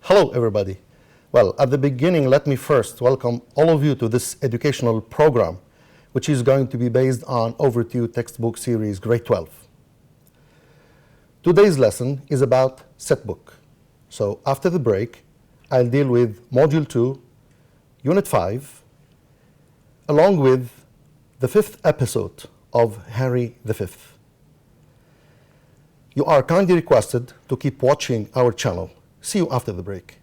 Hello, everybody. Well, at the beginning, let me first welcome all of you to this educational program, which is going to be based on Overdue Textbook Series Grade 12. Today's lesson is about set book. So after the break, I'll deal with Module 2, Unit 5, along with the 5th episode of Harry V. You are kindly requested to keep watching our channel. See you after the break.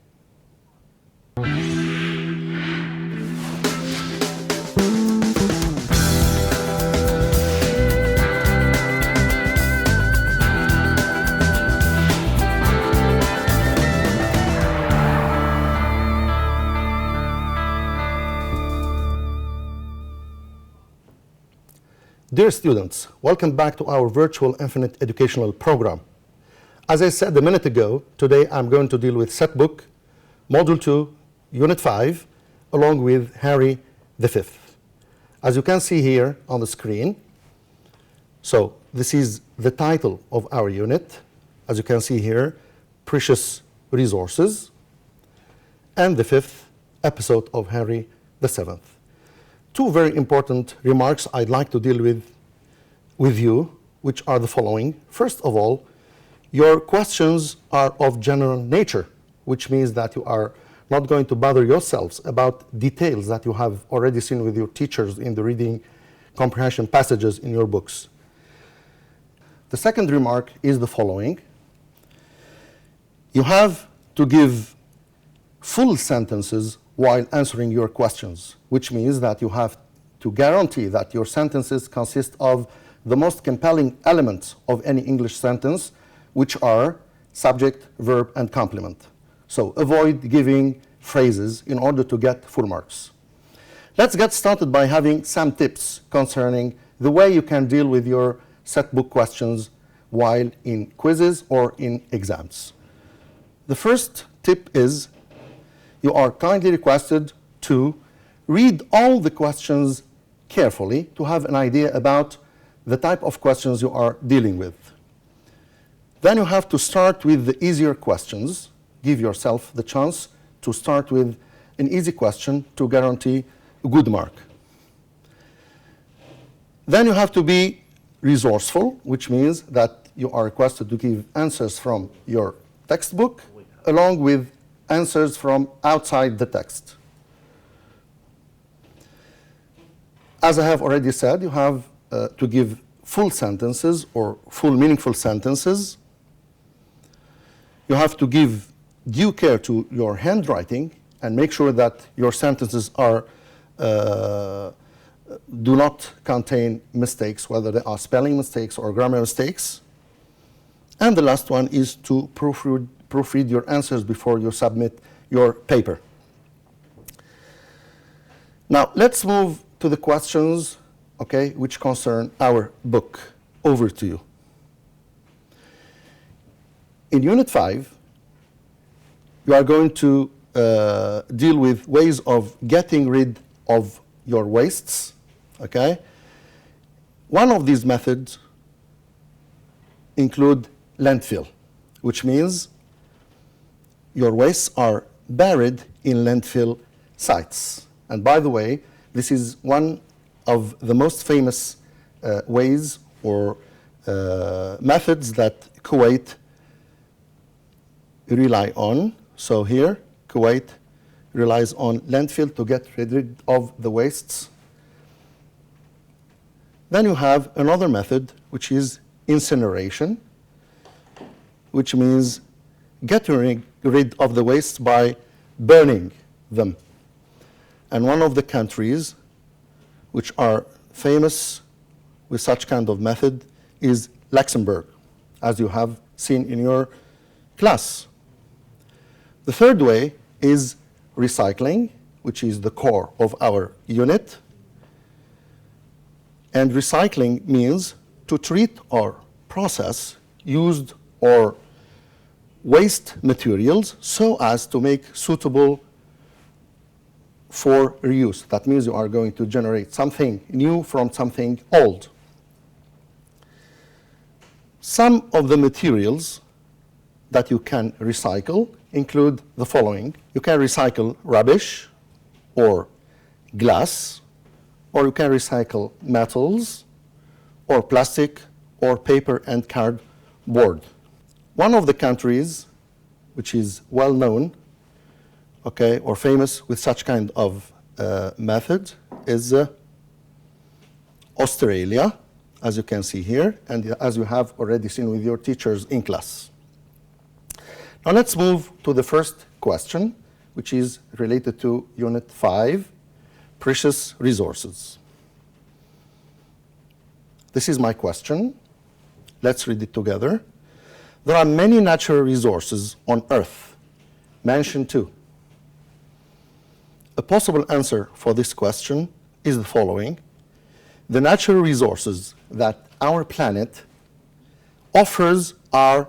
Dear students, welcome back to our virtual infinite educational program. As I said a minute ago, today I'm going to deal with set book, Module 2, Unit 5, along with Harry V. As you can see here on the screen, so this is the title of our unit. As you can see here, Precious Resources, and the 5th episode of Harry VII. Two very important remarks I'd like to deal with you, which are the following. First of all, your questions are of general nature, which means that you are not going to bother yourselves about details that you have already seen with your teachers in the reading comprehension passages in your books. The second remark is the following. You have to give full sentences while answering your questions, which means that you have to guarantee that your sentences consist of the most compelling elements of any English sentence, which are subject, verb, and complement. So avoid giving phrases in order to get full marks. Let's get started by having some tips concerning the way you can deal with your set book questions while in quizzes or in exams. The first tip is you are kindly requested to read all the questions carefully to have an idea about the type of questions you are dealing with. Then you have to start with the easier questions. Give yourself the chance to start with an easy question to guarantee a good mark. Then you have to be resourceful, which means that you are requested to give answers from your textbook along with answers from outside the text. As I have already said, you have to give full sentences or full meaningful sentences. You have to give due care to your handwriting and make sure that your sentences are do not contain mistakes, whether they are spelling mistakes or grammar mistakes. And the last one is to proofread your answers before you submit your paper. Now, let's move to the questions, okay, which concern our book. Over to you. In Unit 5, you are going to deal with ways of getting rid of your wastes, okay? One of these methods include landfill, which means your wastes are buried in landfill sites. And by the way, this is one of the most famous ways or methods that Kuwait rely on. So here, Kuwait relies on landfill to get rid of the wastes. Then you have another method, which is incineration, which means getting rid of the wastes by burning them. And one of the countries which are famous with such kind of method is Luxembourg, as you have seen in your class. The third way is recycling, which is the core of our unit. And recycling means to treat or process used or waste materials so as to make suitable for reuse. That means you are going to generate something new from something old. Some of the materials that you can recycle include the following. You can recycle rubbish or glass, or you can recycle metals or plastic or paper and cardboard. One of the countries which is well known, okay, or famous with such kind of method is Australia, as you can see here, and as you have already seen with your teachers in class. Now let's move to the first question, which is related to Unit 5, Precious Resources. This is my question. Let's read it together. There are many natural resources on Earth. Mention 2. A possible answer for this question is the following. The natural resources that our planet offers are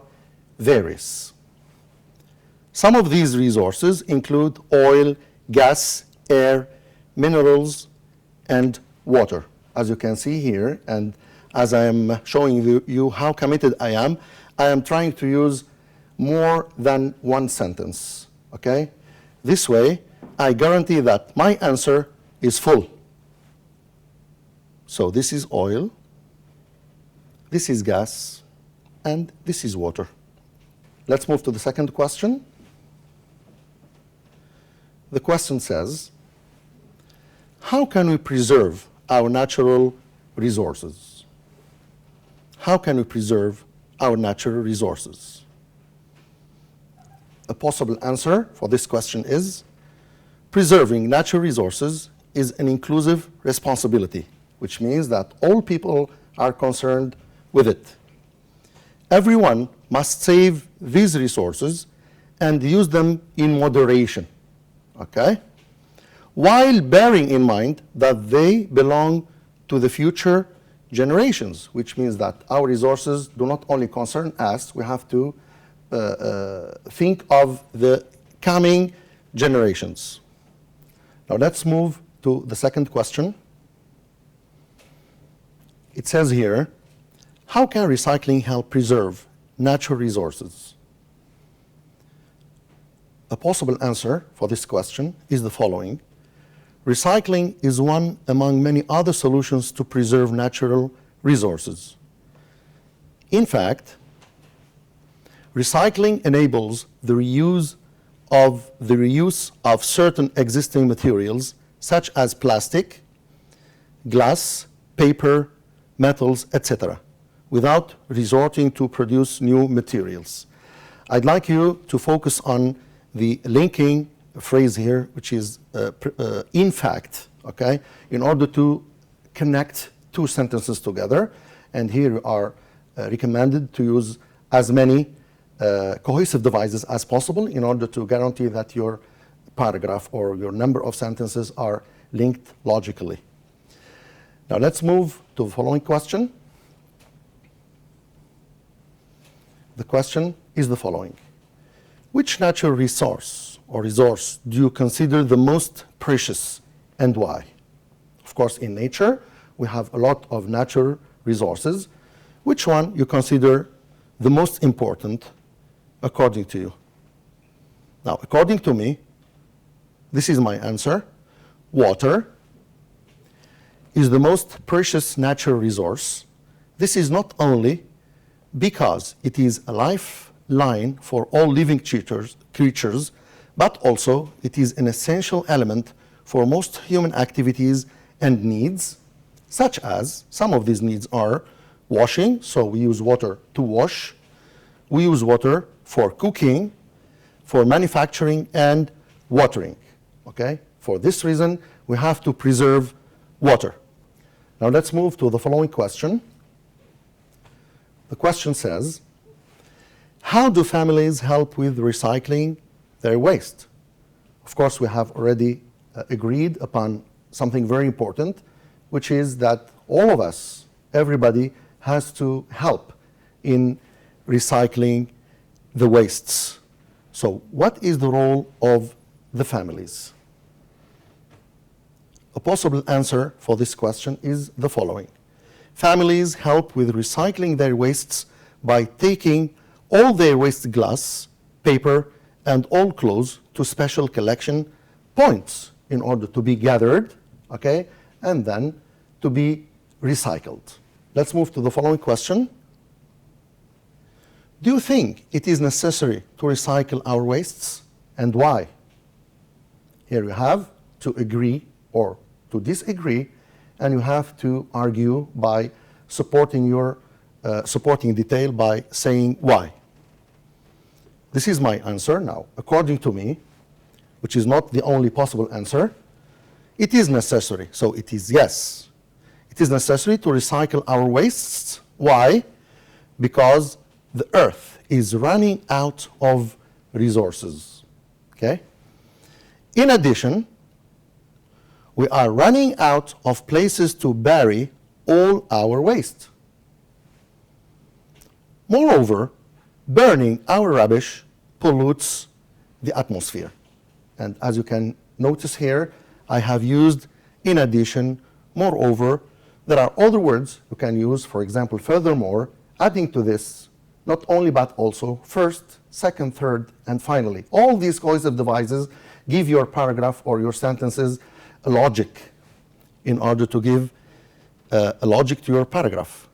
various. Some of these resources include oil, gas, air, minerals, and water. As you can see here, and as I am showing you how committed I am trying to use more than one sentence, okay? This way, I guarantee that my answer is full. So this is oil, this is gas, and this is water. Let's move to the second question. The question says, how can we preserve our natural resources? How can we preserve our natural resources? A possible answer for this question is, preserving natural resources is an inclusive responsibility, which means that all people are concerned with it. Everyone must save these resources and use them in moderation, okay? While bearing in mind that they belong to the future generations, which means that our resources do not only concern us, we have to think of the coming generations. Now let's move to the second question. It says here, how can recycling help preserve natural resources? A possible answer for this question is the following. Recycling is one among many other solutions to preserve natural resources. In fact, recycling enables the reuse of certain existing materials, such as plastic, glass, paper, metals, etc., without resorting to produce new materials. I'd like you to focus on the linking phrase here, which is in fact, okay, in order to connect two sentences together. And here you are recommended to use as many cohesive devices as possible in order to guarantee that your paragraph or your number of sentences are linked logically. Now let's move to the following question. The question is the following. Which natural resource or resource do you consider the most precious and why? Of course, in nature, we have a lot of natural resources. Which one you consider the most important according to you? Now, according to me, this is my answer. Water is the most precious natural resource. This is not only because it is a lifeline for all living creatures, but also it is an essential element for most human activities and needs, such as some of these needs are washing, so we use water to wash. We use water for cooking, for manufacturing, and watering, okay? For this reason, we have to preserve water. Now let's move to the following question. The question says, how do families help with recycling their waste? Of course, we have already agreed upon something very important, which is that all of us, everybody, has to help in recycling the wastes. So what is the role of the families? A possible answer for this question is the following. Families help with recycling their wastes by taking all their waste glass, paper, and all clothes to special collection points in order to be gathered, okay, and then to be recycled. Let's move to the following question. Do you think it is necessary to recycle our wastes, and why? Here you have to agree or to disagree, and you have to argue by supporting your supporting detail by saying why. This is my answer now. According to me, which is not the only possible answer, it is necessary. So it is yes. It is necessary to recycle our wastes. Why? Because the earth is running out of resources. Okay? In addition, we are running out of places to bury all our waste. Moreover, burning our rubbish pollutes the atmosphere. And as you can notice here, I have used in addition, moreover. There are other words you can use, for example, furthermore, adding to this, not only but also, first, second, third, and finally. All these cohesive devices give your paragraph or your sentences a logic in order to give a logic to your paragraph.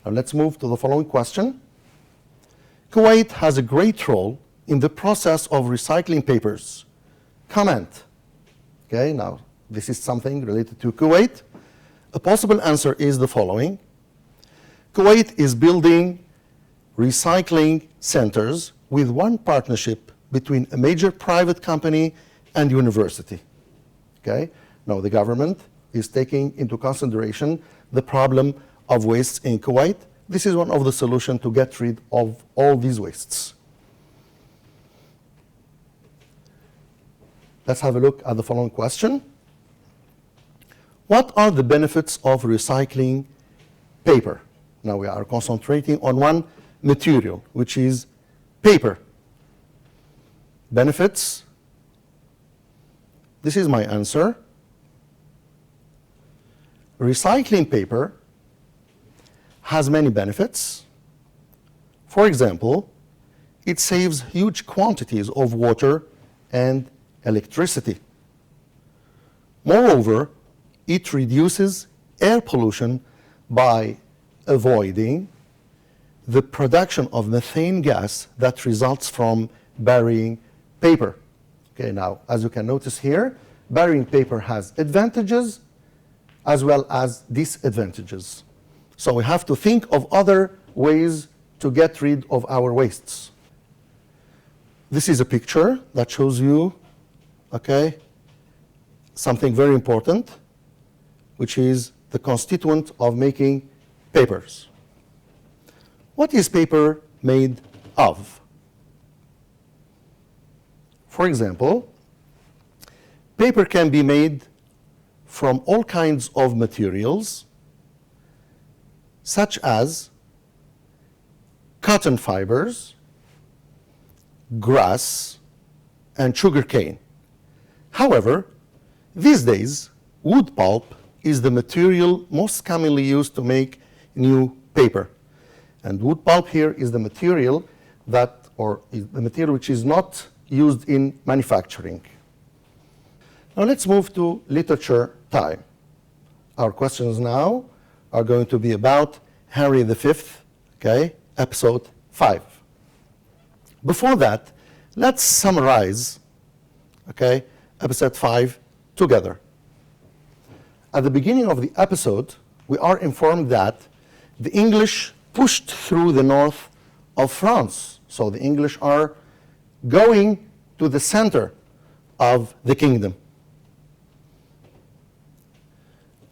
Now let's move to the following question. Kuwait has a great role in the process of recycling papers. Comment. Okay, now this is something related to Kuwait. A possible answer is the following. Kuwait is building recycling centers with one partnership between a major private company and university. Okay? Now the government is taking into consideration the problem of wastes in Kuwait. This is one of the solutions to get rid of all these wastes. Let's have a look at the following question. What are the benefits of recycling paper? Now we are concentrating on one material, which is paper. Benefits. This is my answer. Recycling paper has many benefits. For example, it saves huge quantities of water and electricity. Moreover, it reduces air pollution by avoiding the production of methane gas that results from burying paper. Okay, now, as you can notice here, burying paper has advantages as well as disadvantages. So we have to think of other ways to get rid of our wastes. This is a picture that shows you, okay, something very important, which is the constituent of making papers. What is paper made of? For example, paper can be made from all kinds of materials, such as cotton fibers, grass, and sugar cane. However, these days, wood pulp is the material most commonly used to make new paper. And wood pulp here is the material that, or is the material which is not used in manufacturing. Now let's move to literature time. Our questions now are going to be about Henry V, okay, episode 5. Before that, let's summarize, okay, episode 5 together. At the beginning of the episode, we are informed that the English pushed through the north of France. So the English are going to the center of the kingdom.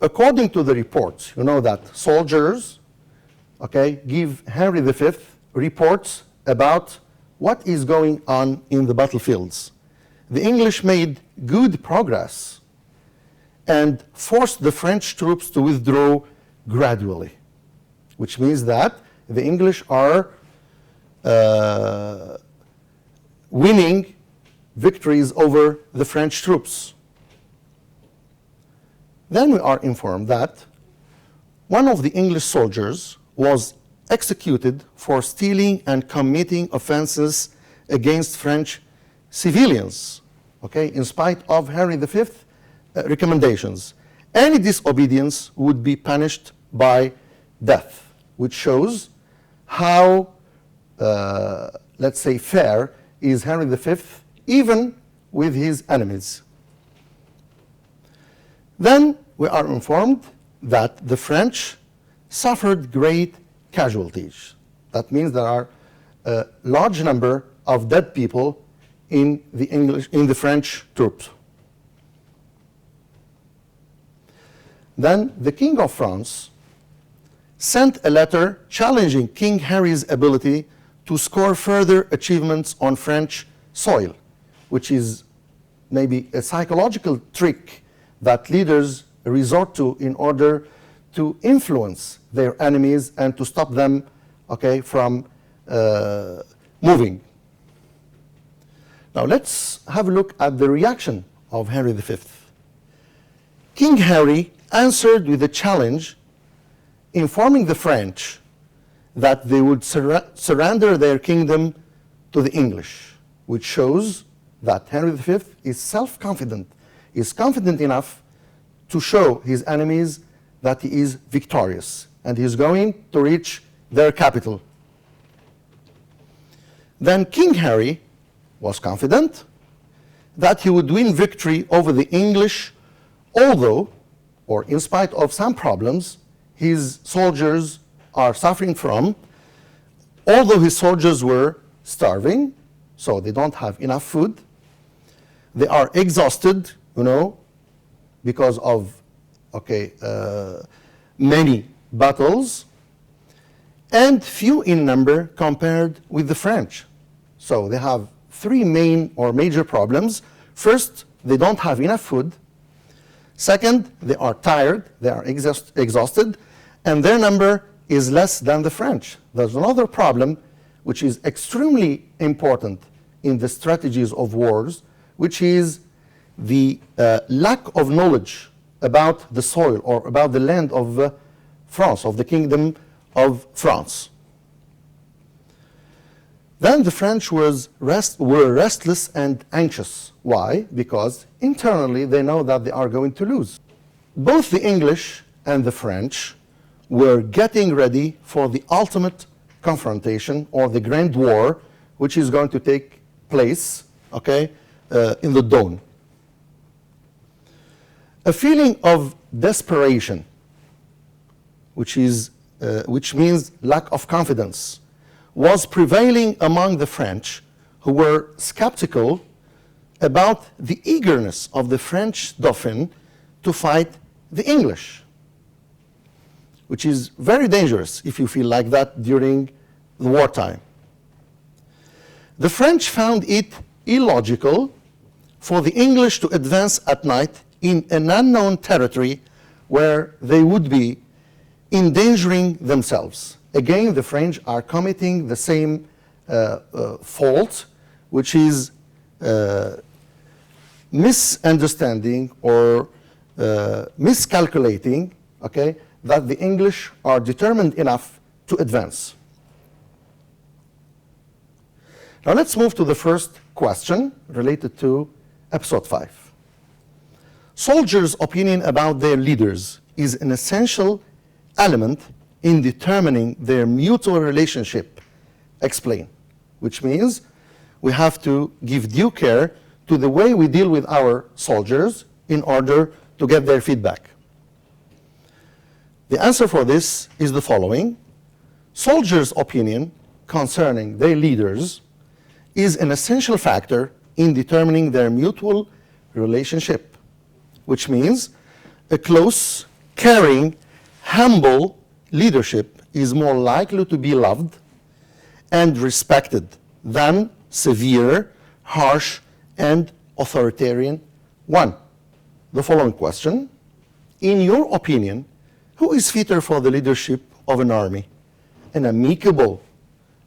According to the reports, you know that soldiers, okay, give Henry V reports about what is going on in the battlefields. The English made good progress and forced the French troops to withdraw gradually, which means that the English are winning victories over the French troops. Then we are informed that one of the English soldiers was executed for stealing and committing offenses against French civilians, okay, in spite of Henry V's recommendations. Any disobedience would be punished by death, which shows how, let's say, fair is Henry V, even with his enemies. Then we are informed that the French suffered great casualties. That means there are a large number of dead people in the French troops. Then the King of France sent a letter challenging King Harry's ability to score further achievements on French soil, which is maybe a psychological trick that leaders resort to in order to influence their enemies and to stop them, okay, from moving. Now let's have a look at the reaction of Henry V. King Harry answered with a challenge, informing the French that they would surrender their kingdom to the English, which shows that Henry V is self-confident, is confident enough to show his enemies that he is victorious and he is going to reach their capital. Then King Harry was confident that he would win victory over the English, although, or in spite of some problems, his soldiers are suffering from, although his soldiers were starving, so they don't have enough food, they are exhausted, you know, because of, okay, many battles, and few in number compared with the French. So they have three main or major problems. First, they don't have enough food. Second, they are tired, they are exhausted, and their number is less than the French. There's another problem which is extremely important in the strategies of wars, which is the lack of knowledge about the soil or about the land of France, of the Kingdom of France. Then the French were restless and anxious. Why? Because internally they know that they are going to lose. Both the English and the French were getting ready for the ultimate confrontation or the Grand War, which is going to take place, okay, in the dawn. A feeling of desperation, which means lack of confidence, was prevailing among the French, who were skeptical about the eagerness of the French Dauphin to fight the English, which is very dangerous if you feel like that during the wartime. The French found it illogical for the English to advance at night in an unknown territory where they would be endangering themselves. Again, the French are committing the same fault, which is misunderstanding or miscalculating, okay, that the English are determined enough to advance. Now let's move to the first question related to episode 5. Soldiers' opinion about their leaders is an essential element in determining their mutual relationship. Explain. Which means we have to give due care to the way we deal with our soldiers in order to get their feedback. The answer for this is the following. Soldiers' opinion concerning their leaders is an essential factor in determining their mutual relationship, which means a close, caring, humble leadership is more likely to be loved and respected than severe, harsh, and authoritarian one. The following question: in your opinion, who is fitter for the leadership of an army? An amicable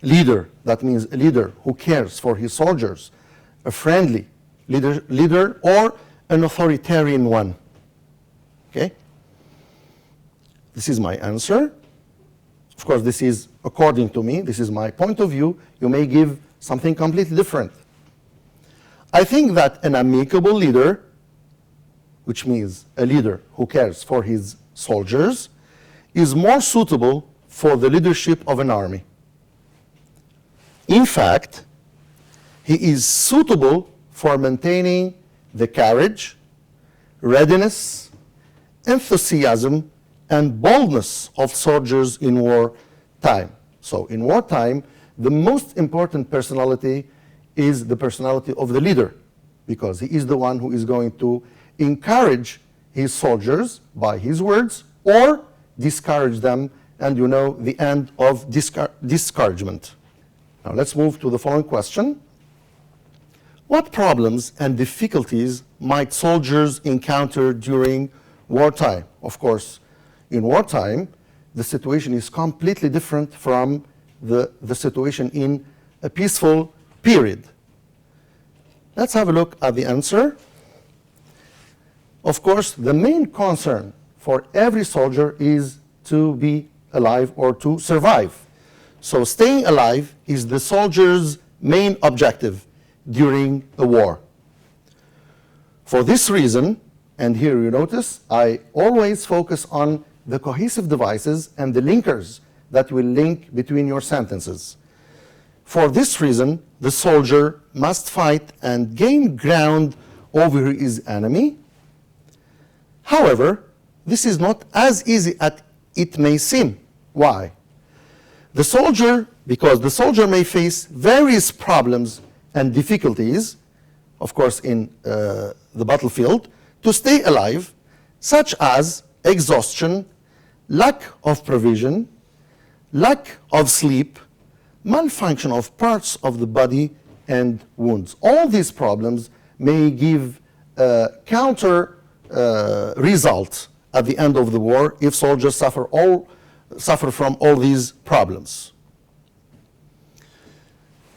leader, that means a leader who cares for his soldiers, a friendly leader, or an authoritarian one? Okay? This is my answer. Of course, this is according to me, this is my point of view, you may give something completely different. I think that an amicable leader, which means a leader who cares for his soldiers, is more suitable for the leadership of an army. In fact, he is suitable for maintaining the courage, readiness, enthusiasm, and boldness of soldiers in wartime. So in wartime, the most important personality is the personality of the leader, because he is the one who is going to encourage his soldiers by his words or discourage them, and you know the end of discouragement. Now let's move to the following question. What problems and difficulties might soldiers encounter during wartime? Of course, in wartime, the situation is completely different from the situation in a peaceful period. Let's have a look at the answer. Of course, the main concern for every soldier is to be alive or to survive. So staying alive is the soldier's main objective during a war. For this reason, and here you notice, I always focus on the cohesive devices and the linkers that will link between your sentences. For this reason, the soldier must fight and gain ground over his enemy. However, this is not as easy as it may seem. Why? Because the soldier may face various problems and difficulties, of course, in the battlefield, to stay alive, such as exhaustion, lack of provision, lack of sleep, malfunction of parts of the body, and wounds. All these problems may give counter results at the end of the war if soldiers suffer from all these problems.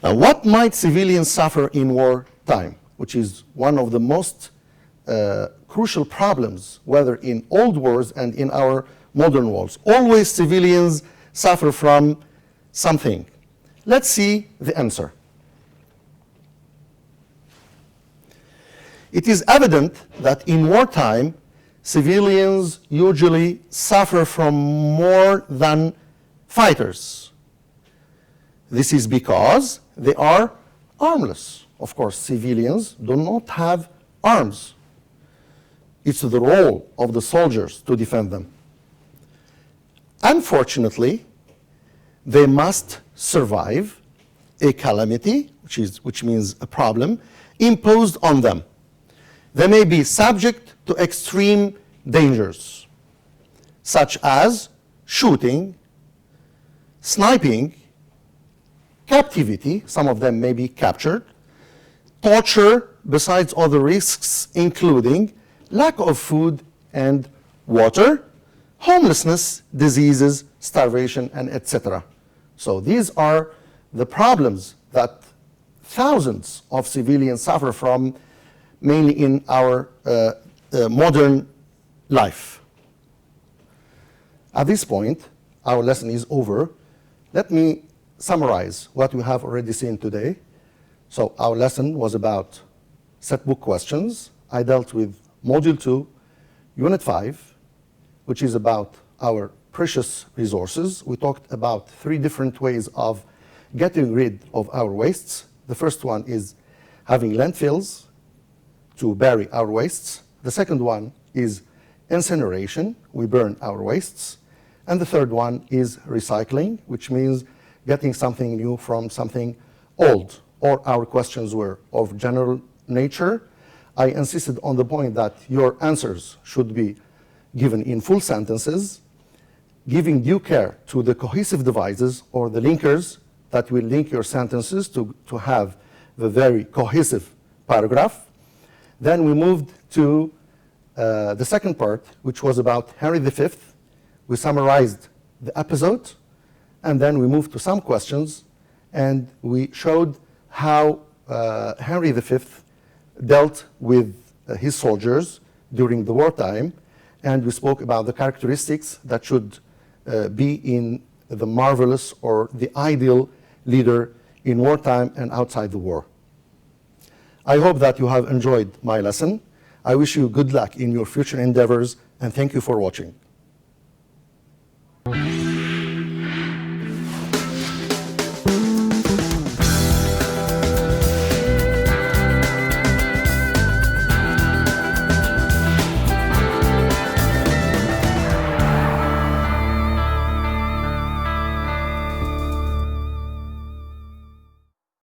Now, what might civilians suffer in wartime, which is one of the most crucial problems, whether in old wars and in our modern wars? Always civilians suffer from something. Let's see the answer. It is evident that in wartime, civilians usually suffer from more than fighters. This is because they are armless. Of course, civilians do not have arms. It's the role of the soldiers to defend them. Unfortunately, they must survive a calamity, which means a problem, imposed on them. They may be subject to extreme dangers, such as shooting, sniping, captivity, some of them may be captured, torture, besides other risks, including lack of food and water, homelessness, diseases, starvation, and etc. So these are the problems that thousands of civilians suffer from, mainly in our modern life. At this point, our lesson is over. Let me summarize what we have already seen today. So our lesson was about set book questions. I dealt with Module 2, Unit 5, which is about our precious resources. We talked about 3 different ways of getting rid of our wastes. The first one is having landfills to bury our wastes. The second one is incineration. We burn our wastes. And the third one is recycling, which means getting something new from something old. All our questions were of general nature. I insisted on the point that your answers should be given in full sentences, giving due care to the cohesive devices or the linkers that will link your sentences to have the very cohesive paragraph. Then we moved to the second part, which was about Henry V. We summarized the episode, and then we moved to some questions, and we showed how Henry V dealt with his soldiers during the wartime, and we spoke about the characteristics that should be in the marvelous or the ideal leader in wartime and outside the war. I hope that you have enjoyed my lesson. I wish you good luck in your future endeavors, and thank you for watching.